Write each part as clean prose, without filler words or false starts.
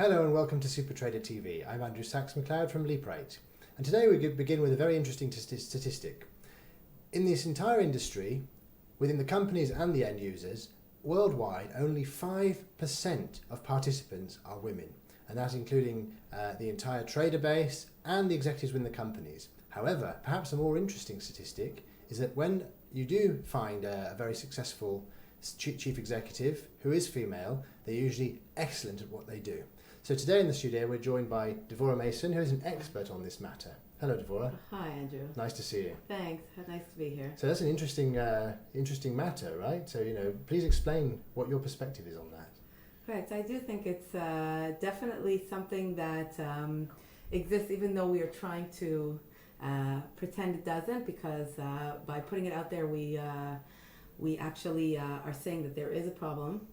Hello and welcome to Super Trader TV. I'm Andrew Sachs-McLeod from LeapRate. And today we begin with a very interesting statistic. In this entire industry, within the companies and the end users, worldwide only 5% of participants are women. And that's including the entire trader base and the executives within the companies. However, perhaps a more interesting statistic is that when you do find a very successful chief executive who is female, they're usually excellent at what they do. So today in the studio we're joined by Devora Mason, who is an expert on this matter. Hello, Devora. Hi, Andrew. Nice to see you. Thanks. Nice to be here. So that's an interesting matter, right? So, please explain what your perspective is on that. Correct. I do think it's definitely something that exists, even though we are trying to pretend it doesn't, because by putting it out there, we actually are saying that there is a problem.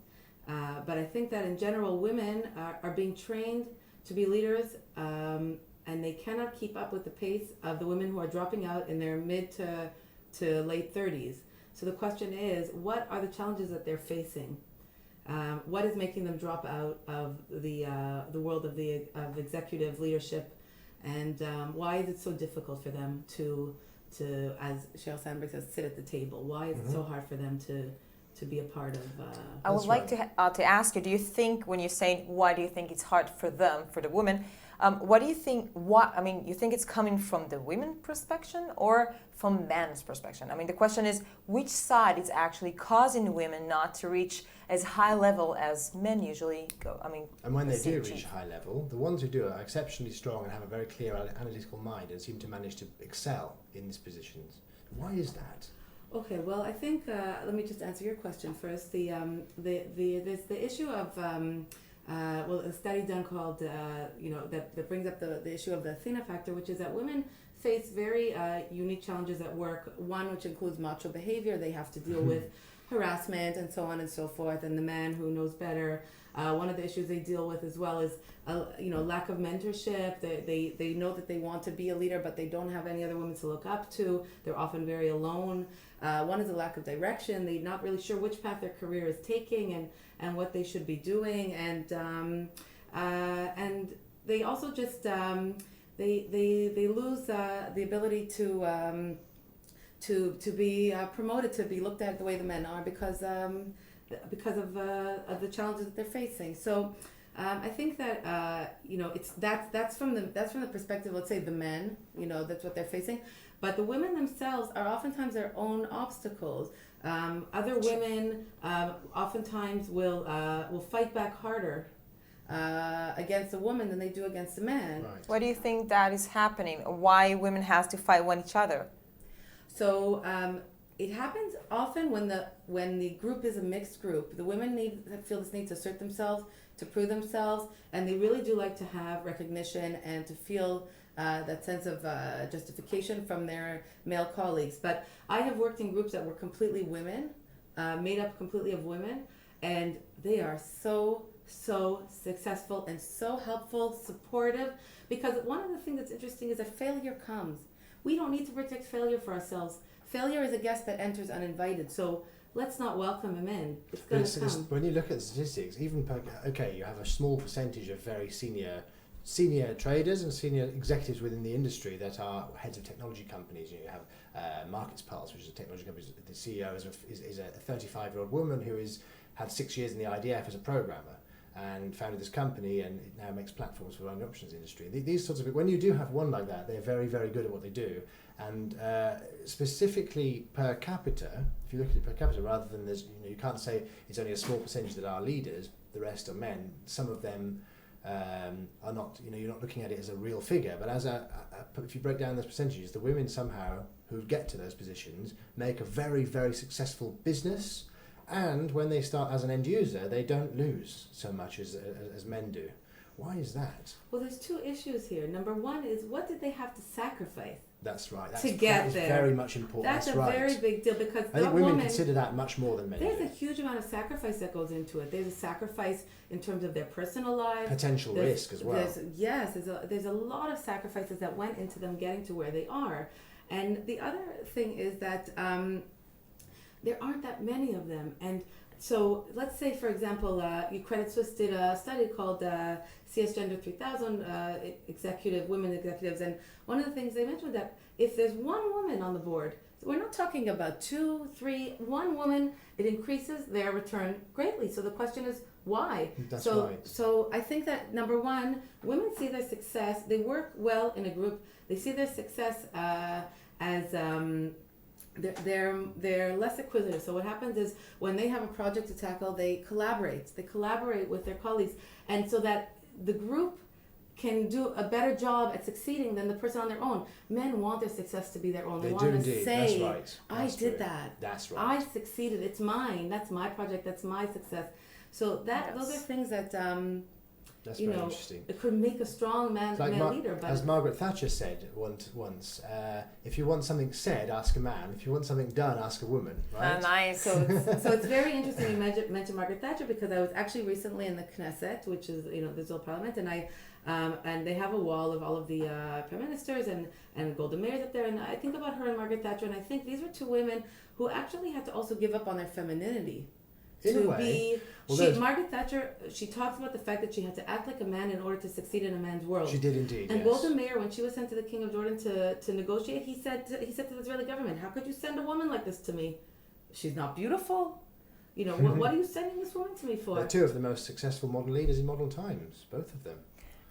But I think that in general, women are being trained to be leaders, and they cannot keep up with the pace of the women who are dropping out in their mid to late 30s. So the question is, what are the challenges that they're facing? What is making them drop out of the world of executive leadership, and why is it so difficult for them to as Sheryl Sandberg says, sit at the table? Why is it so hard for them to be a part of? I would like to ask you, do you think, when you're saying why do you think it's hard for them, for the women, what do you think, you think it's coming from the women perspective or from men's perspective? I mean, the question is, which side is actually causing women not to reach as high level as men usually go? And when they do reach high level, the ones who do are exceptionally strong and have a very clear analytical mind and seem to manage to excel in these positions. Why is that? Okay, well, I think let me just answer your question first. There's the issue of a study done called that brings up the issue of the Athena factor, which is that women face very unique challenges at work. One, which includes macho behavior, they have to deal with harassment and so on and so forth. And the man who knows better, one of the issues they deal with as well is lack of mentorship. They know that they want to be a leader, but they don't have any other women to look up to. They're often very alone. One is a lack of direction. They're not really sure which path their career is taking and what they should be doing. And they also just they lose the ability to be promoted, to be looked at the way the men are because of the challenges that they're facing. So I think that that's from the perspective, let's say, the men. That's what they're facing. But the women themselves are oftentimes their own obstacles. Other women oftentimes will fight back harder against a woman than they do against a man. Right. Why do you think that is happening? Why women have to fight each other? So it happens often when the group is a mixed group. The women feel this need to assert themselves, to prove themselves, and they really do like to have recognition and to feel that sense of justification from their male colleagues. But I have worked in groups that were completely women, made up completely of women, and they are so successful and so helpful, supportive, because one of the things that's interesting is that failure comes. We don't need to predict failure for ourselves. Failure is a guest that enters uninvited. So let's not welcome him in. It's going to come. When you look at the statistics, even you have a small percentage of very senior traders and senior executives within the industry that are heads of technology companies. You have Markets Pulse, which is a technology company. The CEO is a 35-year-old woman who had 6 years in the IDF as a programmer and founded this company, and it now makes platforms for the options industry. These sorts of, when you do have one like that, they're very, very good at what they do. And specifically per capita, if you look at it per capita, rather than you can't say it's only a small percentage that are leaders, the rest are men. Some of them are not, you're not looking at it as a real figure, but if you break down those percentages, the women somehow who get to those positions make a very, very successful business. And when they start as an end user, they don't lose so much as men do. Why is that? Well, there's two issues here. Number one is, what did they have to sacrifice? That's right. To get that there. Is very much important. That's right. a very big deal, because I think women consider that much more than men. There's a huge amount of sacrifice that goes into it. There's a sacrifice in terms of their personal lives. Potential risk as well. There's a lot of sacrifices that went into them getting to where they are. And the other thing is that there aren't that many of them. And So let's say, for example, Credit Suisse did a study called CS Gender 3000, women executives, and one of the things they mentioned was that if there's one woman on the board, we're not talking about 2, 3, one woman, it increases their return greatly. So the question is, why? That's so, right. So I think that number one, women see their success, they work well in a group, they see their success as they're less acquisitive. So what happens is when they have a project to tackle, they collaborate with their colleagues, and so that the group can do a better job at succeeding than the person on their own. Men want their success to be their own. They want to say, that's right. I did that. That's right. I succeeded. It's mine. That's my project. That's my success. So those are things that that's very interesting. It could make a strong man leader. But as Margaret Thatcher said once, if you want something said, ask a man. If you want something done, ask a woman. Right? Nice. So it's very interesting you mentioned Margaret Thatcher, because I was actually recently in the Knesset, which is the Israel Parliament, and they have a wall of all of the prime ministers and Golda Meir's up there, and I think about her and Margaret Thatcher, and I think these were two women who actually had to also give up on their femininity. Margaret Thatcher, she talks about the fact that she had to act like a man in order to succeed in a man's world. She did indeed. And yes. Golda Meir, when she was sent to the King of Jordan to negotiate, he said to the Israeli government, "How could you send a woman like this to me? She's not beautiful. What are you sending this woman to me for?" They're two of the most successful modern leaders in modern times, both of them.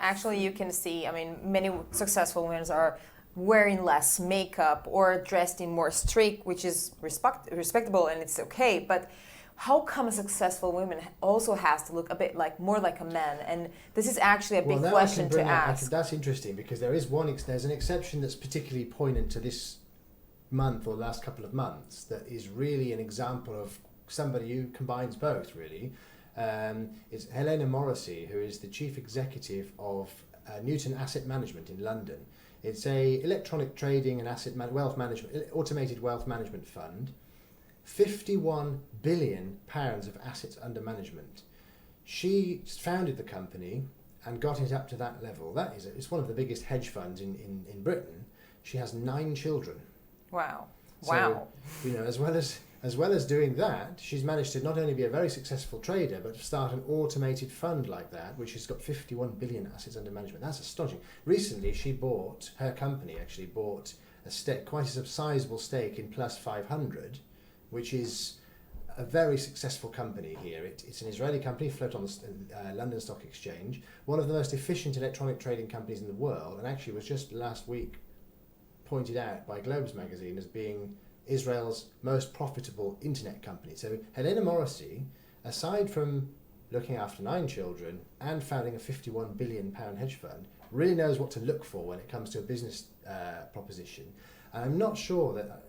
Actually, you can see, many successful women are wearing less makeup or dressed in more strict, which is respectable and it's okay, but how come a successful woman also has to look a bit more like a man? And this is actually a big question to ask. That's interesting, because there's an exception that's particularly poignant to this month or last couple of months that is really an example of somebody who combines both, really. It's Helena Morrissey, who is the chief executive of Newton Asset Management in London. It's a electronic trading and automated wealth management fund. 51 billion pounds of assets under management. She founded the company and got it up to that level. It's one of the biggest hedge funds in Britain. She has 9 children. Wow. So, as well as doing that, she's managed to not only be a very successful trader, but to start an automated fund like that, which has got 51 billion assets under management. That's astonishing. Recently, her company actually bought quite a sizable stake in Plus 500, which is a very successful company here. It's an Israeli company, float on the London Stock Exchange, one of the most efficient electronic trading companies in the world, and actually was just last week pointed out by Globes magazine as being Israel's most profitable internet company. So Helena Morrissey, aside from looking after 9 children and founding a 51 billion pound hedge fund, really knows what to look for when it comes to a business proposition. And I'm not sure that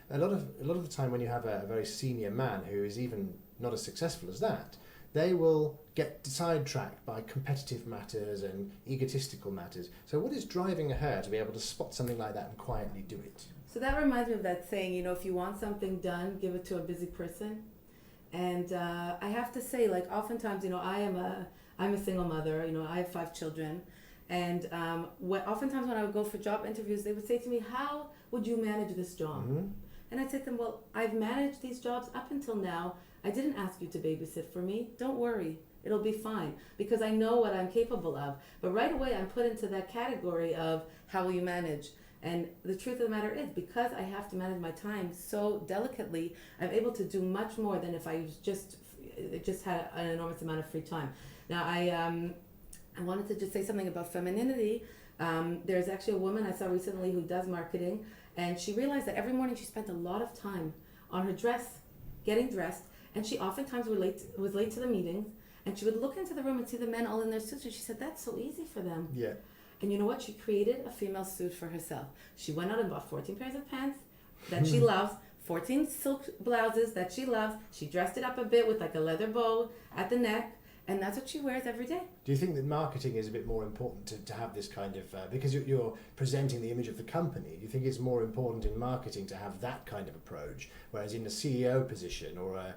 a lot of the time when you have a very senior man who is even not as successful as that, they will get sidetracked by competitive matters and egotistical matters. So what is driving her to be able to spot something like that and quietly do it? So that reminds me of that saying, if you want something done, give it to a busy person. And I have to say, oftentimes, I'm a single mother. I have 5 children. And oftentimes when I would go for job interviews, they would say to me, "How would you manage this job?" Mm-hmm. And I'd say to them, "Well, I've managed these jobs up until now. I didn't ask you to babysit for me. Don't worry. It'll be fine, because I know what I'm capable of." But right away, I'm put into that category of how will you manage? And the truth of the matter is, because I have to manage my time so delicately, I'm able to do much more than if I just had an enormous amount of free time. Now, I wanted to just say something about femininity. There's actually a woman I saw recently who does marketing, and she realized that every morning she spent a lot of time on her dress, getting dressed, and she oftentimes was late to the meetings, and she would look into the room and see the men all in their suits, and she said, "That's so easy for them." Yeah. And you know what? She created a female suit for herself. She went out and bought 14 pairs of pants that she loves, 14 silk blouses that she loves. She dressed it up a bit with a leather bow at the neck, and that's what she wears every day. Do you think that marketing is a bit more important to have this kind of, because you're presenting the image of the company, do you think it's more important in marketing to have that kind of approach, whereas in a CEO position or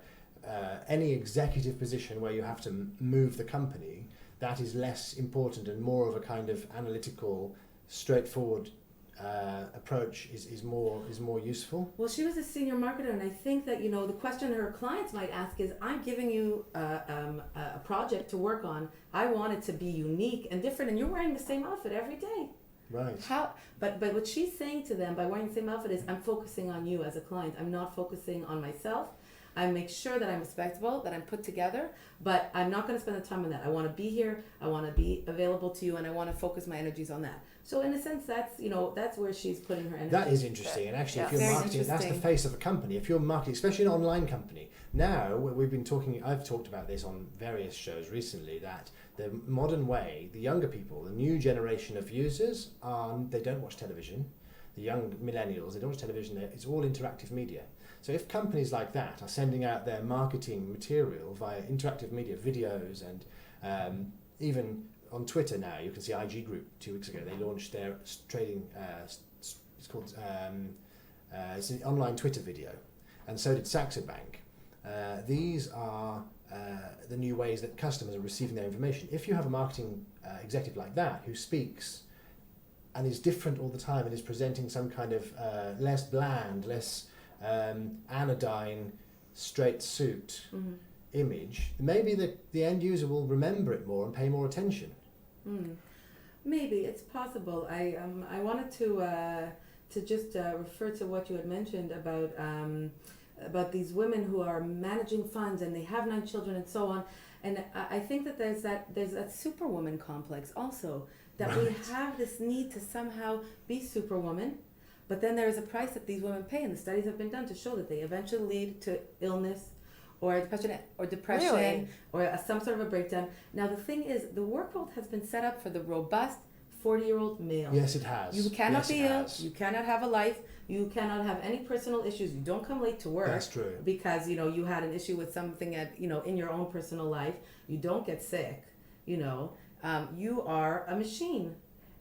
any executive position where you have to move the company, that is less important and more of a kind of analytical, straightforward approach is more useful? Well, she was a senior marketer, and I think that the question her clients might ask is, I'm giving you a project to work on. I want it to be unique and different, and you're wearing the same outfit every day. Right. But what she's saying to them by wearing the same outfit is, I'm focusing on you as a client. I'm not focusing on myself. I make sure that I'm respectable, that I'm put together, but I'm not going to spend the time on that. I want to be here. I want to be available to you, and I want to focus my energies on that. So in a sense, that's where she's putting her energy. That is interesting, and actually, if you're Very marketing, that's the face of a company. If you're marketing, especially an online company, now I've talked about this on various shows recently, that the modern way, the younger people, the new generation of users, they don't watch television. The young millennials, they don't watch television. It's all interactive media. So if companies like that are sending out their marketing material via interactive media, videos, and even on Twitter now, you can see IG Group 2 weeks ago, they launched their trading, it's called, it's an online Twitter video, and so did Saxo Bank. These are the new ways that customers are receiving their information. If you have a marketing executive like that who speaks and is different all the time and is presenting some kind of less bland, less anodyne, straight suit image, maybe the end user will remember it more and pay more attention. Maybe it's possible. I wanted to just refer to what you had mentioned about these women who are managing funds and they have 9 children and so on. And I think that there's that superwoman complex also, that we have this need to somehow be superwoman. But then there is a price that these women pay, and the studies have been done to show that they eventually lead to illness or depression Really? or some sort of a breakdown. Now the thing is, the work world has been set up for the robust 40-year-old male. Yes, it has. You cannot be ill. Has. You cannot have a life. You cannot have any personal issues. You don't come late to work. That's true. Because you had an issue with something in your own personal life. You don't get sick. You are a machine.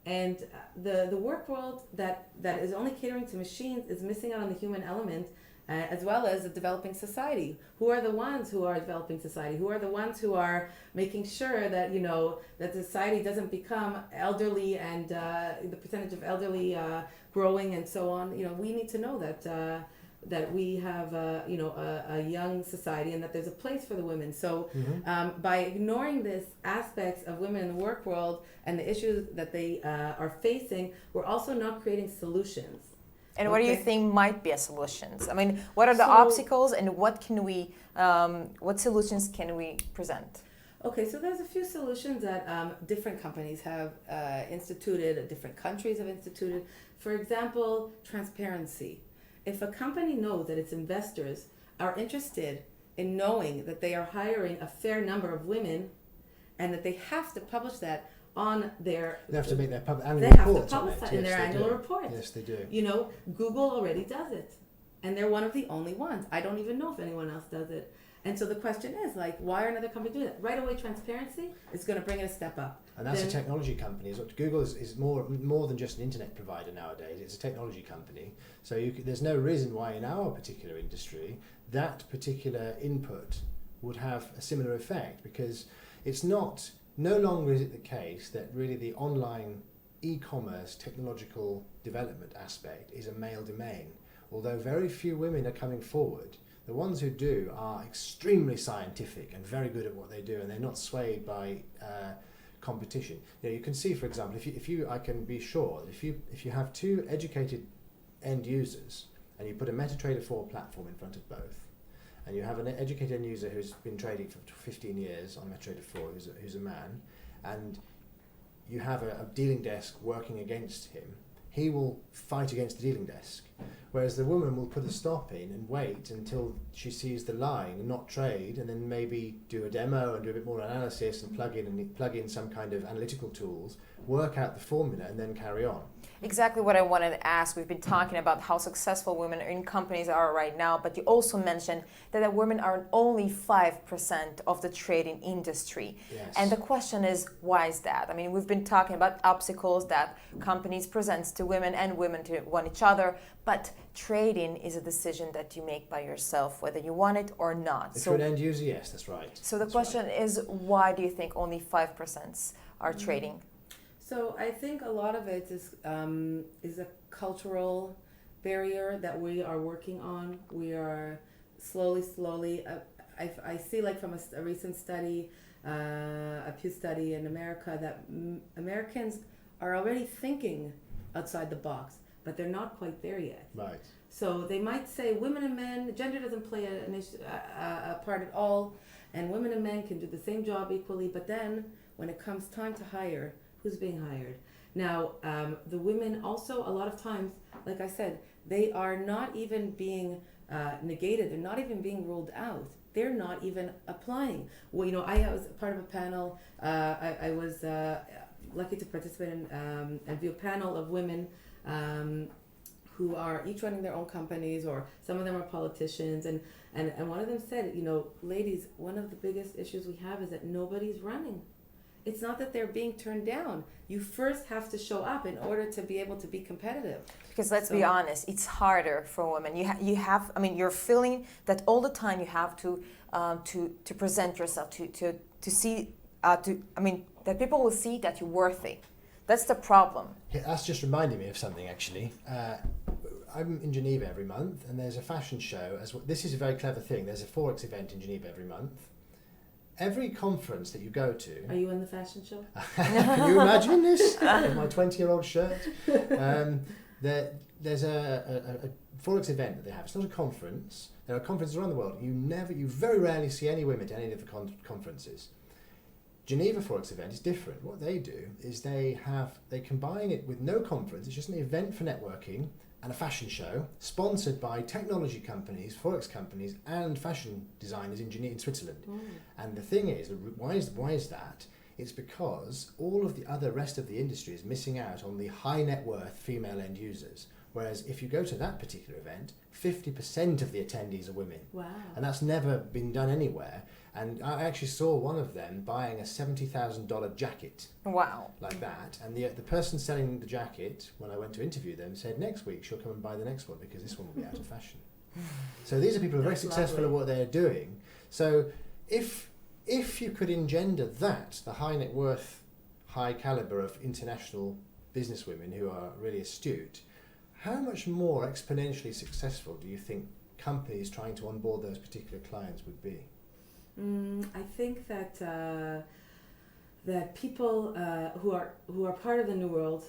And the work world that is only catering to machines is missing out on the human element, as well as a developing society. Who are the ones who are developing society? Who are the ones who are making sure that that society doesn't become elderly and the percentage of elderly growing and so on? We need to know that we have a young society and that there's a place for the women. So by ignoring this aspects of women in the work world and the issues that they are facing, we're also not creating solutions. And what do you think might be a solutions? I mean, what are the obstacles, and what solutions can we present? Okay, so there's a few solutions that different companies have instituted, different countries have instituted. For example, transparency. If a company knows that its investors are interested in knowing that they are hiring a fair number of women, and that they have to publish that on their... They have to make their annual reports. They have reports to publish that in their annual reports. Yes, they do. Google already does it. And they're one of the only ones. I don't even know if anyone else does it. And so the question is, why are another company doing that? Right away, transparency is going to bring it a step up. And that's a technology company. Google is more than just an internet provider nowadays. It's a technology company. So there's no reason why in our particular industry that particular input would have a similar effect, because it's no longer is it the case that really the online e-commerce technological development aspect is a male domain. Although very few women are coming forward, the ones who do are extremely scientific and very good at what they do, and they're not swayed by competition. You can see, for example, I can be sure that if you have 2 educated end users and you put a MetaTrader 4 platform in front of both, and you have an educated end user who's been trading for 15 years on MetaTrader 4, who's a man, and you have a dealing desk working against him, he will fight against the dealing desk. Whereas the woman will put a stop in and wait until she sees the line and not trade, and then maybe do a demo and do a bit more analysis and plug in some kind of analytical tools, work out the formula, and then carry on. Exactly what I wanted to ask. We've been talking about how successful women in companies are right now, but you also mentioned that women are only 5% of the trading industry. Yes. And the question is, why is that? I mean, we've been talking about obstacles that companies present to women and women to each other, but trading is a decision that you make by yourself, whether you want it or not. If you're an end user, yes, that's right. So the question is, why do you think only 5% are trading? So I think a lot of it is a cultural barrier that we are working on. We are slowly. I see, like from a recent study, a Pew study in America, that Americans are already thinking outside the box, but they're not quite there yet. Right. So they might say women and men, gender doesn't play a part at all, and women and men can do the same job equally, but then when it comes time to hire, who's being hired? Now, the women also, a lot of times, like I said, they are not even being negated, they're not even being ruled out. They're not even applying. Well, I was part of a panel. I was lucky to participate in and view a panel of women who are each running their own companies, or some of them are politicians. And one of them said, ladies, one of the biggest issues we have is that nobody's running. It's not that they're being turned down. You first have to show up in order to be able to be competitive. Because let's be honest, it's harder for women. You have, you're feeling that all the time. You have to present yourself, to see, that people will see that you're worthy. That's the problem. Yeah, that's just reminding me of something, actually. I'm in Geneva every month, and there's a fashion show. This is a very clever thing. There's a Forex event in Geneva every month. Every conference that you go to... Are you in the fashion show? Can you imagine this? With my 20-year-old shirt. There's a Forex event that they have. It's not a conference. There are conferences around the world. You very rarely see any women at any of the conferences. Geneva Forex event is different. What they do is they combine it with no conference. It's just an event for networking and a fashion show sponsored by technology companies, Forex companies, and fashion designers in Switzerland. Mm. And the thing is, why is that? It's because all of the rest of the industry is missing out on the high net worth female end users. Whereas if you go to that particular event, 50% of the attendees are women. Wow. And that's never been done anywhere. And I actually saw one of them buying a $70,000 jacket. Wow. Like that. And the person selling the jacket, when I went to interview them, said next week she'll come and buy the next one because this one will be out of fashion. So these are people who are very successful at what they're doing. So if you could engender that, the high net worth, high caliber of international businesswomen who are really astute, how much more exponentially successful do you think companies trying to onboard those particular clients would be? I think that that people who are part of the New World,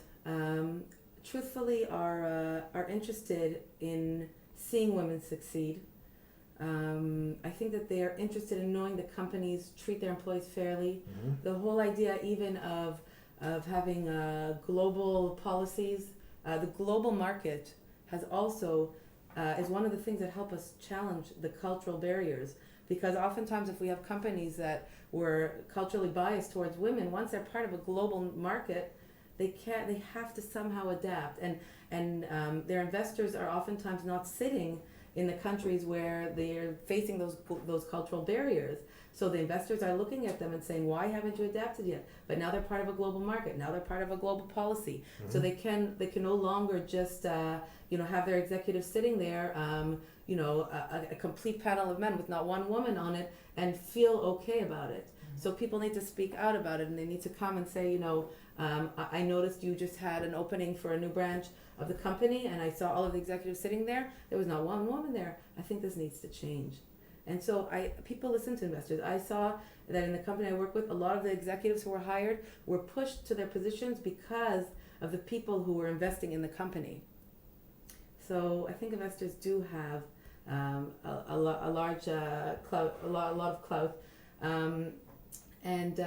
truthfully, are interested in seeing women succeed. I think that they are interested in knowing that companies treat their employees fairly. Mm-hmm. The whole idea, even of having global policies, the global market has also is one of the things that help us challenge the cultural barriers. Because oftentimes if we have companies that were culturally biased towards women, once they're part of a global market, they have to somehow adapt. And their investors are oftentimes not sitting in the countries where they're facing those cultural barriers. So the investors are looking at them and saying, why haven't you adapted yet? But now they're part of a global market. Now they're part of a global policy. Mm-hmm. So they can no longer just have their executives sitting there, a complete panel of men with not one woman on it, and feel okay about it. Mm-hmm. So people need to speak out about it, and they need to come and say, I noticed you just had an opening for a new branch of the company, and I saw all of the executives sitting there. There was not one woman there. I think this needs to change. And so people listen to investors. I saw that in the company I work with, a lot of the executives who were hired were pushed to their positions because of the people who were investing in the company. So I think investors do have a large clout, a lot of clout. And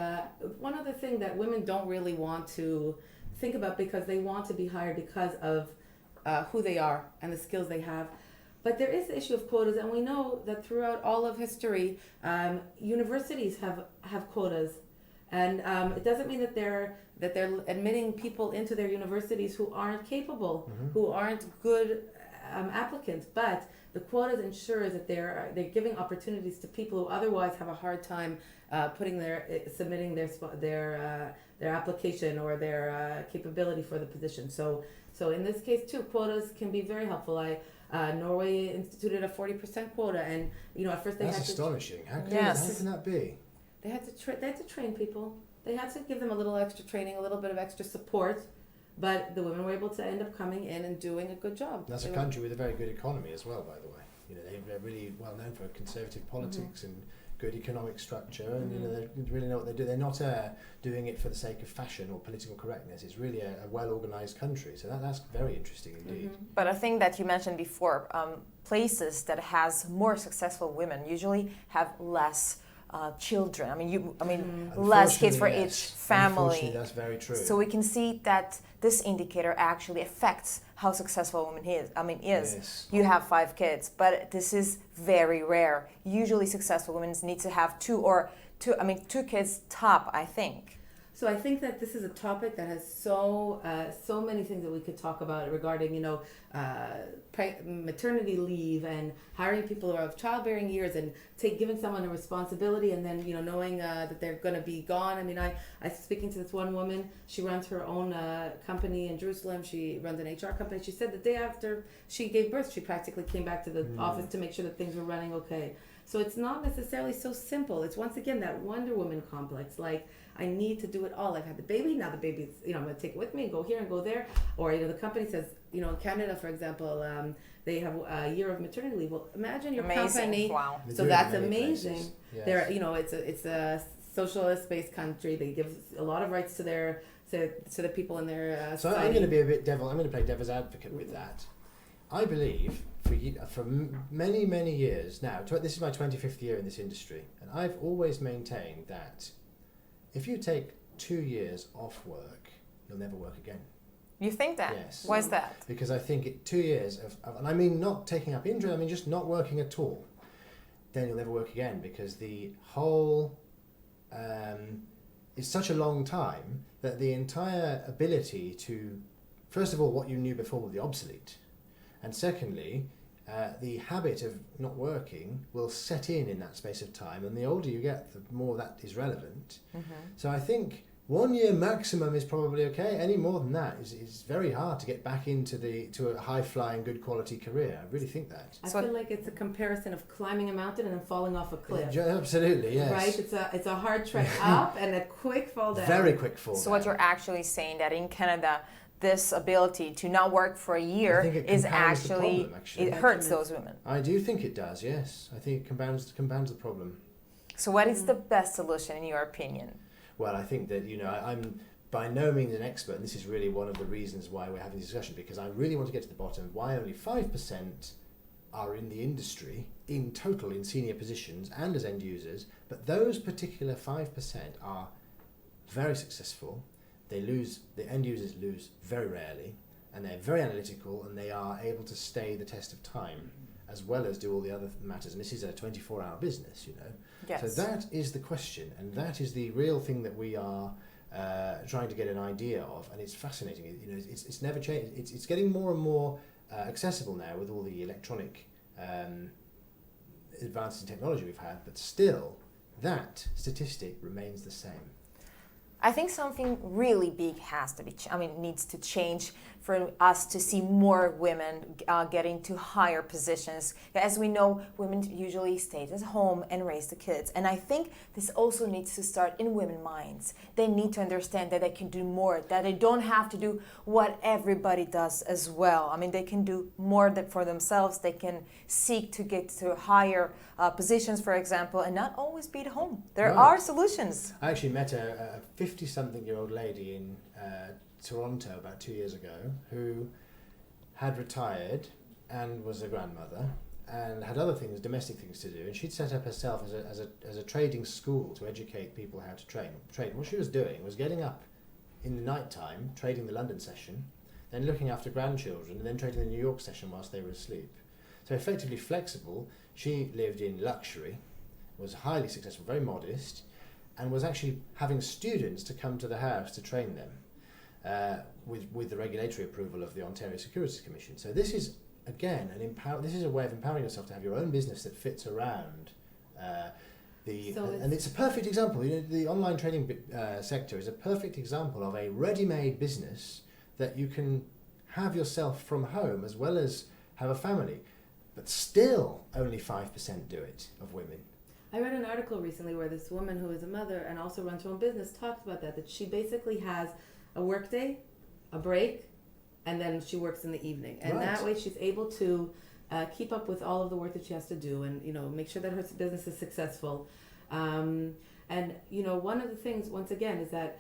one other thing that women don't really want to think about, because they want to be hired because of who they are and the skills they have. But there is the issue of quotas, and we know that throughout all of history, universities have quotas, and it doesn't mean that they're admitting people into their universities who aren't capable, mm-hmm. who aren't good applicants. But the quotas ensure that they're giving opportunities to people who otherwise have a hard time submitting their application or their capability for the position. So in this case too, quotas can be very helpful. Norway instituted a 40% quota, and at first That's astonishing. How can that be? They had to train people. They had to give them a little extra training, a little bit of extra support, but the women were able to end up coming in and doing a good job. That's a country with a very good economy as well, by the way. You know, they're really well known for conservative politics and good economic structure, and you know, they really know what they do. They're not doing it for the sake of fashion or political correctness. It's really a well-organized country, so that's very interesting indeed. But I think that you mentioned before, places that has more successful women usually have less children. Less kids for each family. Unfortunately, that's very true. So we can see that this indicator actually affects how successful a woman is. Yes. You have 5 kids, but this is very rare. Usually successful women need to have 2 kids top, I think. So I think that this is a topic that has so many things that we could talk about regarding, maternity leave and hiring people who are of childbearing years and giving someone a responsibility and then, knowing that they're going to be gone. I mean, I speaking to this one woman, she runs her own company in Jerusalem. She runs an HR company. She said the day after she gave birth, she practically came back to the office to make sure that things were running okay. So it's not necessarily so simple. It's once again that Wonder Woman complex. Like, I need to do it all. I've had the baby. Now the baby's, I'm going to take it with me and go here and go there. Or, the company says, in Canada, for example, they have a year of maternity leave. Well, imagine your company. Wow. So that's amazing. Yes. They're, it's a socialist-based country. They give a lot of rights to the people in their So society. I'm going to be I'm going to play devil's advocate with that. I believe for many, many years now, this is my 25th year in this industry, and I've always maintained that if you take 2 years off work, you'll never work again. You think that? Yes. Why is that? Because I think 2 years and I mean not taking up injury, I mean just not working at all, then you'll never work again, because the whole it's such a long time that the entire ability to, first of all, what you knew before will be obsolete. And secondly, the habit of not working will set in that space of time, and the older you get, the more that is relevant. So I think 1 year maximum is probably okay. Any more than that is very hard to get back to a high-flying, good quality career. I really think that. I feel like it's a comparison of climbing a mountain and then falling off a cliff. Absolutely, yes. Right? It's a hard trek up and a quick fall down. Very quick fall down. So what you're actually saying that in Canada, this ability to not work for a year is actually it hurts those women. I do think it does, yes. I think it compounds the problem. So what is the best solution in your opinion? Well, I think that, I'm by no means an expert, and this is really one of the reasons why we're having this discussion, because I really want to get to the bottom of why only 5% are in the industry, in total, in senior positions and as end users, but those particular 5% are very successful. The end users lose very rarely, and they're very analytical, and they are able to stay the test of time, as well as do all the other matters. And this is a 24-hour business, Yes. So that is the question, and that is the real thing that we are trying to get an idea of, and it's fascinating. It's never changed. It's getting more and more accessible now with all the electronic advances in technology we've had, but still, that statistic remains the same. I think something really big has to needs to change for us to see more women getting to higher positions. As we know, women usually stay at home and raise the kids. And I think this also needs to start in women's minds. They need to understand that they can do more, that they don't have to do what everybody does as well. They can do more for themselves. They can seek to get to higher positions, for example, and not always be at home. There are solutions. I actually met a 50-something-year-old lady in Toronto about 2 years ago who had retired and was a grandmother and had other things, domestic things to do, and she'd set up herself as a trading school to educate people how to trade. What she was doing was getting up in the night time, trading the London session, then looking after grandchildren, and then trading the New York session whilst they were asleep. So effectively flexible. She lived in luxury, was highly successful, very modest, and was actually having students to come to the house to train them with the regulatory approval of the Ontario Securities Commission. So this is, again, this is a way of empowering yourself to have your own business that fits around and it's a perfect example. The online trading sector is a perfect example of a ready-made business that you can have yourself from home as well as have a family, but still only 5% do it of women. I read an article recently where this woman who is a mother and also runs her own business talks about that she basically has a work day, a break, and then she works in the evening, and Right. that way she's able to keep up with all of the work that she has to do, and make sure that her business is successful. And one of the things, once again, is that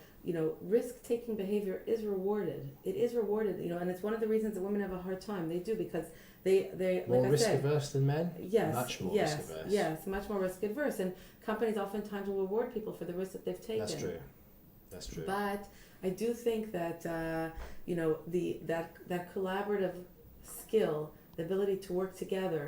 risk-taking behavior is rewarded. It is rewarded, and it's one of the reasons that women have a hard time. They do, because they More like I risk said, averse than men? yes, Much more yes, risk averse. yes, much more risk adverse, and companies oftentimes will reward people for the risk that they've taken. That's true. But I do think that that collaborative skill, the ability to work together,